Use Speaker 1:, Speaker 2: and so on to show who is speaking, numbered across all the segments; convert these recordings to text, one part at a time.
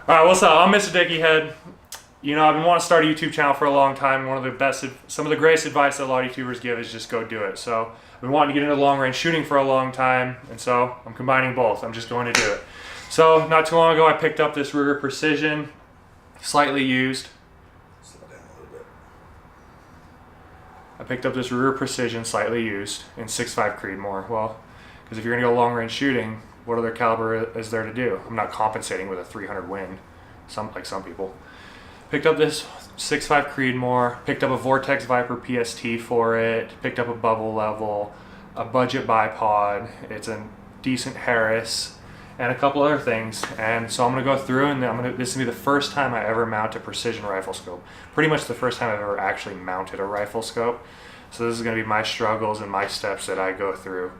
Speaker 1: All right, what's up? I'm Mr. Dicky Head. You know, I've been wanting to start a YouTube channel for a long time. Some of the greatest advice that a lot of YouTubers give is just go do it. So I've been wanting to get into long range shooting for a long time, and so I'm combining both. I'm just going to do it. So not too long ago, I picked up this Ruger Precision, slightly used.
Speaker 2: Slow down a little bit.
Speaker 1: I picked up this Ruger Precision, slightly used, in 6.5 Creedmoor. Well, because if you're gonna go long range shooting, what other caliber is there to do? I'm not compensating with a 300 Win, like some people. Picked up this 6.5 Creedmoor, picked up a Vortex Viper PST for it, picked up a bubble level, a budget bipod, it's a decent Harris, and a couple other things. And so I'm gonna go through and this is gonna be the first time I ever mount a precision rifle scope. Pretty much the first time I've ever actually mounted a rifle scope. So this is gonna be my struggles and my steps that I go through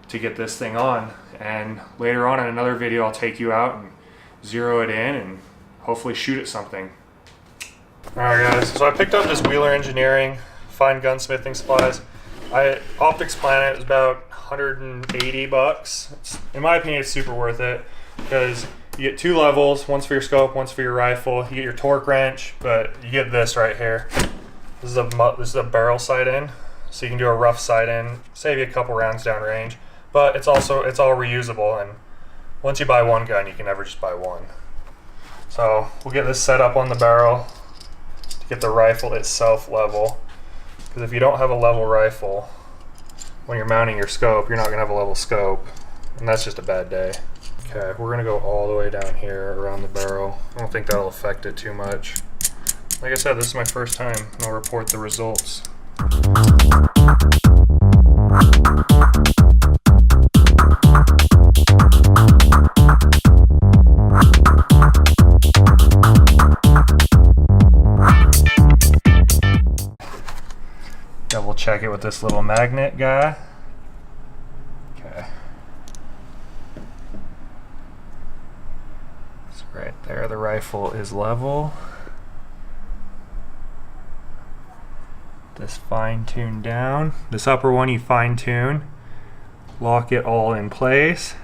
Speaker 1: to get this thing on. And later on in another video, I'll take you out and zero it in and hopefully shoot at something. Alright guys, so I picked up this Wheeler Engineering fine gunsmithing supplies. Optics Planet is about 180 bucks. In my opinion, it's super worth it because you get two levels, one's for your scope, one's for your rifle. You get your torque wrench, but you get this right here. This is a barrel sight in, so you can do a rough sight in, save you a couple rounds down range. But it's all reusable, and once you buy one gun, you can never just buy one. So we'll get this set up on the barrel to get the rifle itself level. Because if you don't have a level rifle, when you're mounting your scope, you're not gonna have a level scope, and that's just a bad day. Okay, we're gonna go all the way down here around the barrel. I don't think that'll affect it too much. Like I said, this is my first time, and I'll report the results. Double check it with this little magnet guy. Okay. So right there, the rifle is level. This fine tune down. This upper one you fine tune. Lock it all in place.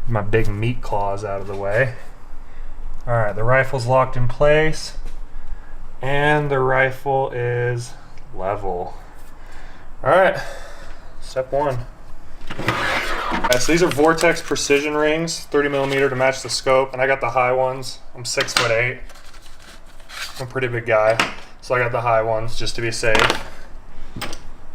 Speaker 1: My big meat claws out of the way. Alright, the rifle's locked in place. And the rifle is level. Alright, step one. Right, so these are Vortex precision rings, 30mm to match the scope, and I got the high ones. I'm 6'8". I'm a pretty big guy, so I got the high ones just to be safe.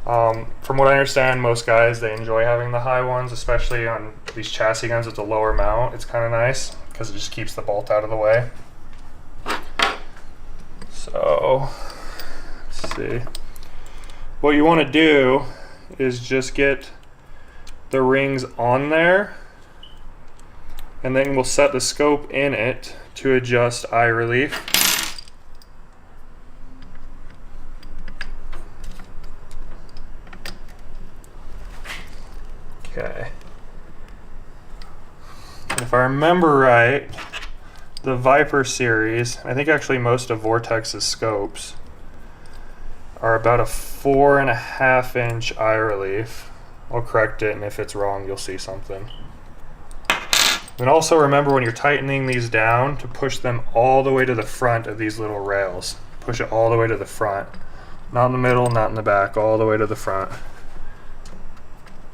Speaker 1: From what I understand, most guys, they enjoy having the high ones, especially on these chassis guns with the lower mount. It's kind of nice because it just keeps the bolt out of the way. So, let's see. What you want to do is just get the rings on there, and then we'll set the scope in it to adjust eye relief. Okay. And if I remember right, the Viper series, I think actually most of Vortex's scopes, are about a 4.5 inch eye relief. I'll correct it, and if it's wrong, you'll see something. And also remember when you're tightening these down to push them all the way to the front of these little rails. Push it all the way to the front. Not in the middle, not in the back, all the way to the front.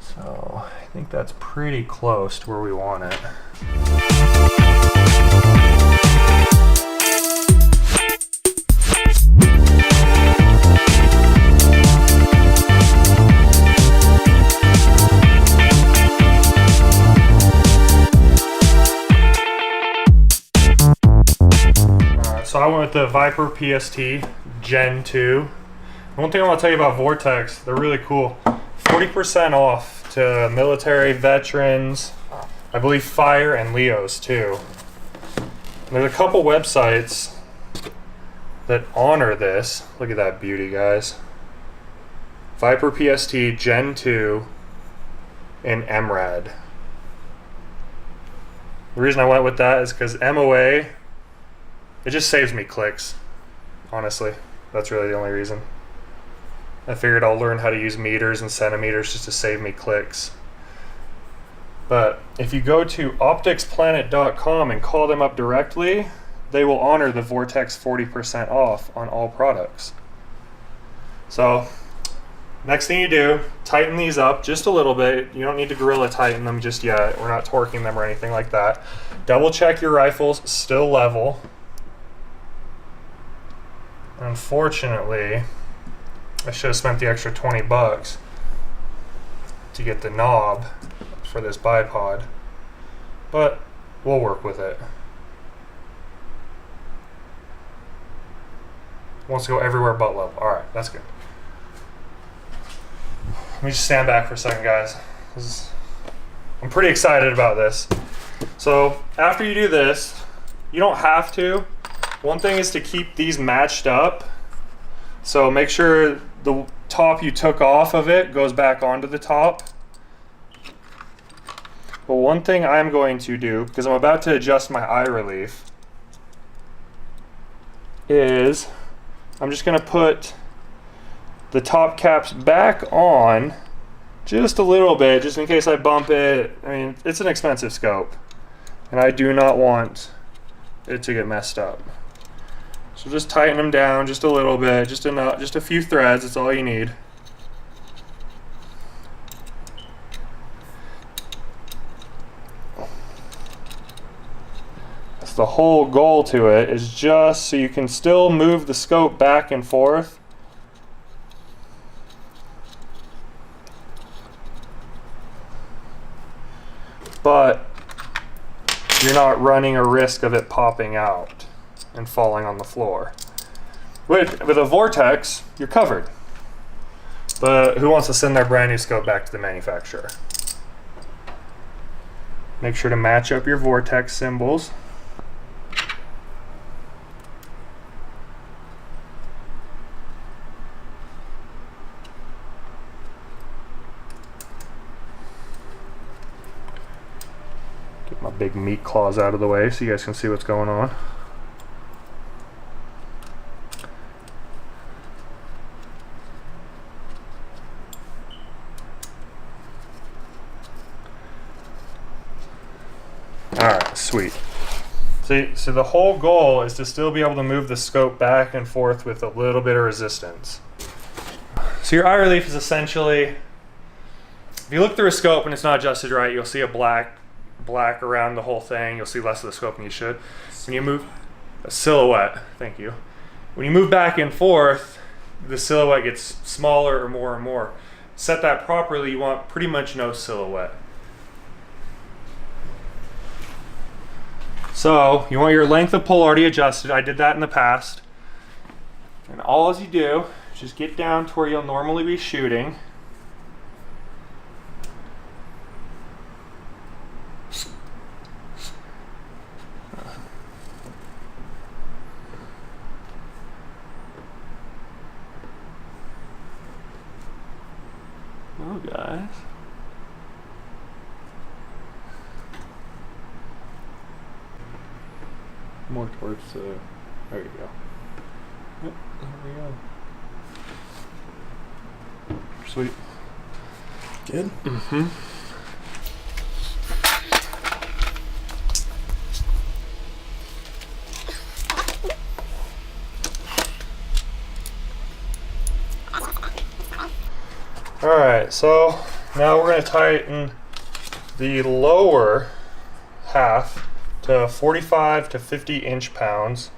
Speaker 1: So I think that's pretty close to where we want it. So I went with the Viper PST Gen 2. One thing I want to tell you about Vortex, they're really cool. 40% off to military, veterans, I believe fire and Leos too. And there's a couple websites that honor this. Look at that beauty, guys. Viper PST Gen 2 and MRAD. The reason I went with that is because MOA, it just saves me clicks, honestly. That's really the only reason. I figured I'll learn how to use meters and centimeters just to save me clicks. But if you go to opticsplanet.com and call them up directly, they will honor the Vortex 40% off on all products. So next thing you do, tighten these up just a little bit. You don't need to Gorilla Tighten them just yet. We're not torquing them or anything like that. Double check your rifles still level. Unfortunately, I should have spent the extra 20 bucks to get the knob for this bipod, but we'll work with it. Wants to go everywhere but level. All right, that's good. Let me just stand back for a second, guys. I'm pretty excited about this. So after you do this, you don't have to. One thing is to keep these matched up. So make sure the top you took off of it goes back onto the top. But one thing I'm going to do, because I'm about to adjust my eye relief, is I'm just going to put the top caps back on just a little bit, just in case I bump it. I mean, it's an expensive scope, and I do not want it to get messed up. So just tighten them down just a little bit, just enough, just a few threads, that's all you need. That's the whole goal to it, is just so you can still move the scope back and forth. But you're not running a risk of it popping out and falling on the floor. With a Vortex, you're covered. But who wants to send their brand new scope back to the manufacturer? Make sure to match up your Vortex symbols. Get my big meat claws out of the way so you guys can see what's going on. Alright, sweet. So the whole goal is to still be able to move the scope back and forth with a little bit of resistance. So your eye relief is essentially, if you look through a scope and it's not adjusted right, you'll see a black around the whole thing. You'll see less of the scope than you should. When you move, a silhouette, thank you. When you move back and forth, the silhouette gets smaller or more and more. Set that properly, you want pretty much no silhouette. So you want your length of pull already adjusted. I did that in the past. And all as you do, just get down to where you'll normally be shooting. Oh, guys. More towards the, there you go. Yep, there we go. Sweet.
Speaker 2: Good?
Speaker 1: Mm-hmm. Alright, so now we're going to tighten the lower half to 45 to 50 inch-pounds.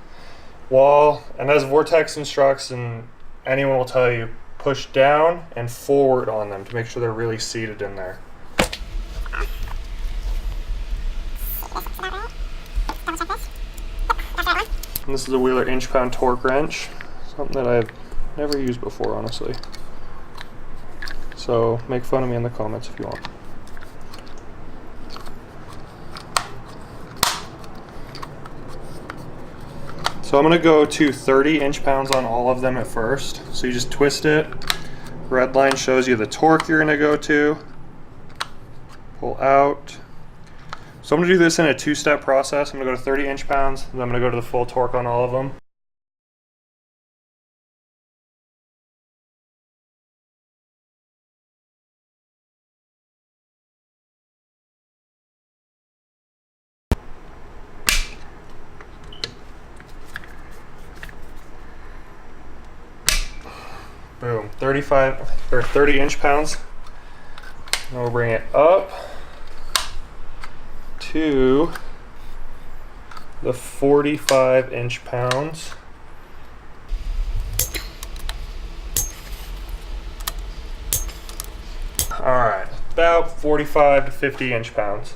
Speaker 1: And as Vortex instructs, and anyone will tell you, push down and forward on them to make sure they're really seated in there. And this is a Wheeler inch-pound torque wrench, something that I've never used before, honestly. So make fun of me in the comments if you want. So I'm going to go to 30 inch-pounds on all of them at first. So you just twist it. Red line shows you the torque you're going to go to. Pull out. So I'm going to do this in a two-step process. I'm going to go to 30 inch-pounds, and then I'm going to go to the full torque on all of them. Boom, 35 or 30 inch-pounds. And we'll bring it up to the 45 inch-pounds. Alright, about 45 to 50 inch-pounds.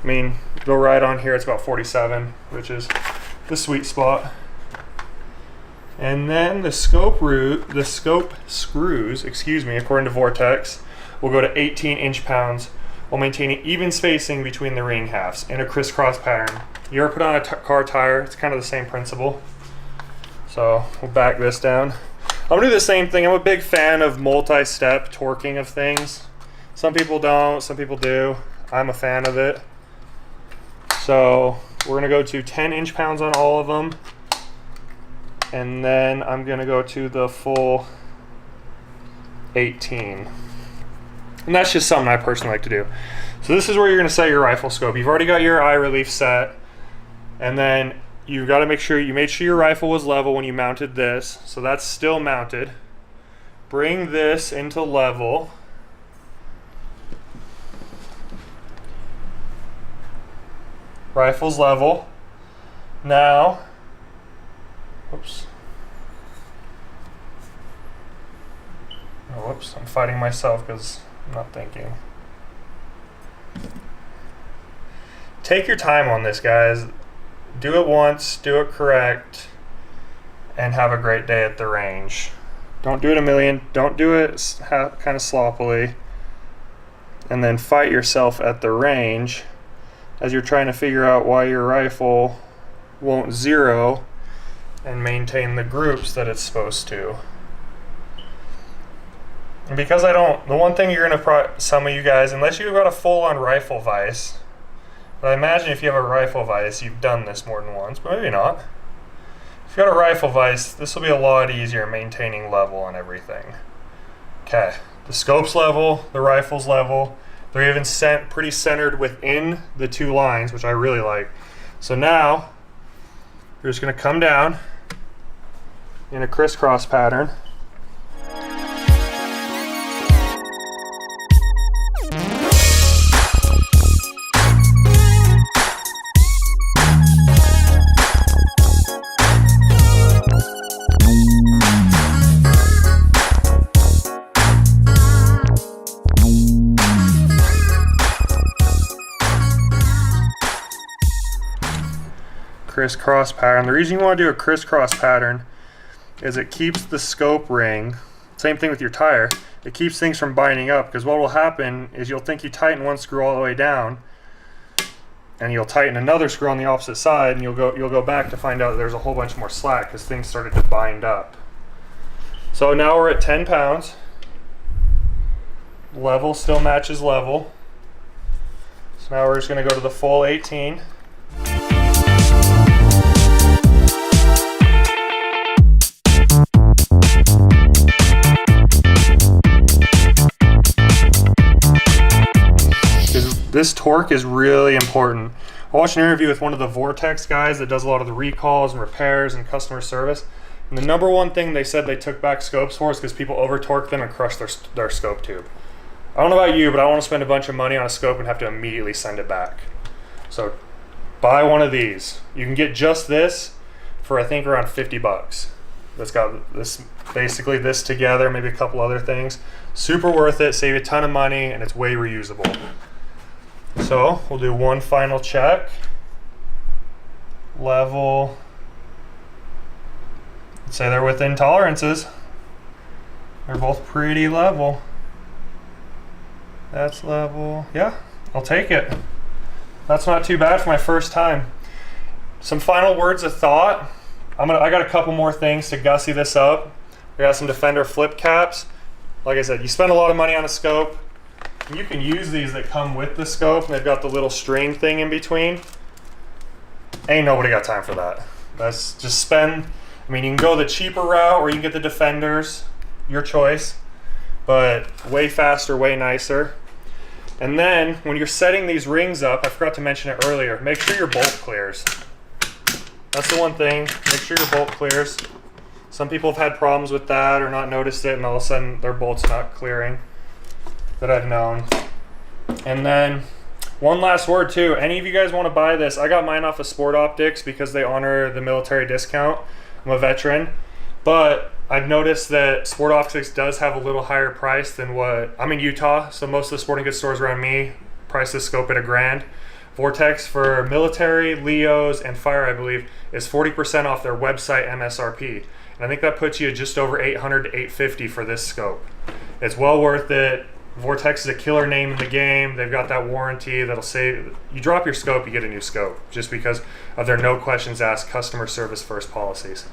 Speaker 1: I mean, go right on here, it's about 47, which is the sweet spot. And then the scope screws, according to Vortex, will go to 18 inch-pounds while maintaining even spacing between the ring halves in a crisscross pattern. You ever put on a car tire? It's kind of the same principle. So we'll back this down. I'm gonna do the same thing. I'm a big fan of multi-step torquing of things. Some people don't, some people do. I'm a fan of it. So we're gonna go to 10 inch-pounds on all of them. And then I'm gonna go to the full 18. And that's just something I personally like to do. So this is where you're gonna set your rifle scope. You've already got your eye relief set. And then you've gotta make sure you made sure your rifle was level when you mounted this. So that's still mounted. Bring this into level. Rifle's level. Now, whoops. Oh, whoops, I'm fighting myself because I'm not thinking. Take your time on this, guys. Do it once, do it correct, and have a great day at the range. Don't do it a million, don't do it kind of sloppily, and then fight yourself at the range as you're trying to figure out why your rifle won't zero and maintain the groups that it's supposed to. And because I don't, the one thing you're gonna, some of you guys, unless you've got a full-on rifle vise, but I imagine if you have a rifle vise, you've done this more than once, but maybe not. If you've got a rifle vise, this will be a lot easier maintaining level on everything. Okay, the scope's level, the rifle's level. They're even pretty centered within the two lines, which I really like. So now, you're just gonna come down in a crisscross pattern. Crisscross pattern. The reason you want to do a crisscross pattern is it keeps the scope ring, same thing with your tire, it keeps things from binding up, because what will happen is you'll think you tighten one screw all the way down and you'll tighten another screw on the opposite side and you'll go back to find out that there's a whole bunch more slack because things started to bind up. So now we're at 10 pounds. Level still matches level. So now we're just going to go to the full 18. This torque is really important. I watched an interview with one of the Vortex guys that does a lot of the recalls and repairs and customer service. And the number one thing they said they took back scopes for is because people over torque them and crush their scope tube. I don't know about you, but I don't want to spend a bunch of money on a scope and have to immediately send it back. So buy one of these. You can get just this for I think around 50 bucks. That's got this, basically this together, maybe a couple other things. Super worth it, save you a ton of money, and it's way reusable. So we'll do one final check. Level. Let's say they're within tolerances. They're both pretty level. That's level. Yeah, I'll take it. That's not too bad for my first time. Some final words of thought. I got a couple more things to gussy this up. I got some Defender flip caps. Like I said, you spend a lot of money on a scope. You can use these that come with the scope, and they've got the little string thing in between. Ain't nobody got time for that. That's just spend, I mean, you can go the cheaper route or you can get the Defenders, your choice, but way faster, way nicer. And then when you're setting these rings up, I forgot to mention it earlier, make sure your bolt clears. That's the one thing, make sure your bolt clears. Some people have had problems with that or not noticed it, and all of a sudden their bolt's not clearing that I've known. And then one last word too. Any of you guys want to buy this? I got mine off of Sport Optics because they honor the military discount. I'm a veteran, but I've noticed that Sport Optics does have a little higher price than what I'm in Utah, so most of the sporting goods stores around me price this scope at $1,000. Vortex for military, Leos, and fire, I believe, is 40% off their website MSRP. And I think that puts you just over $800 to $850 for this scope. It's well worth it. Vortex is a killer name in the game. They've got that warranty that'll say you drop your scope, you get a new scope, just because of their no questions asked customer service first policies.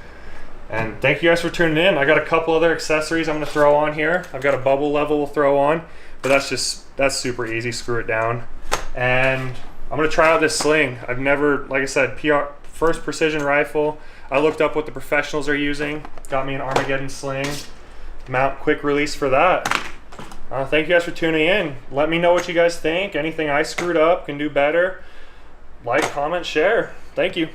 Speaker 1: And thank you guys for tuning in. I got a couple other accessories I'm going to throw on here. I've got a bubble level we'll throw on, but that's super easy. Screw it down. And I'm going to try out this sling. I've never, like I said, first precision rifle. I looked up what the professionals are using. Got me an Armageddon sling. Mount quick release for that. Thank you guys for tuning in. Let me know what you guys think. Anything I screwed up, can do better. Like, comment, share. Thank you.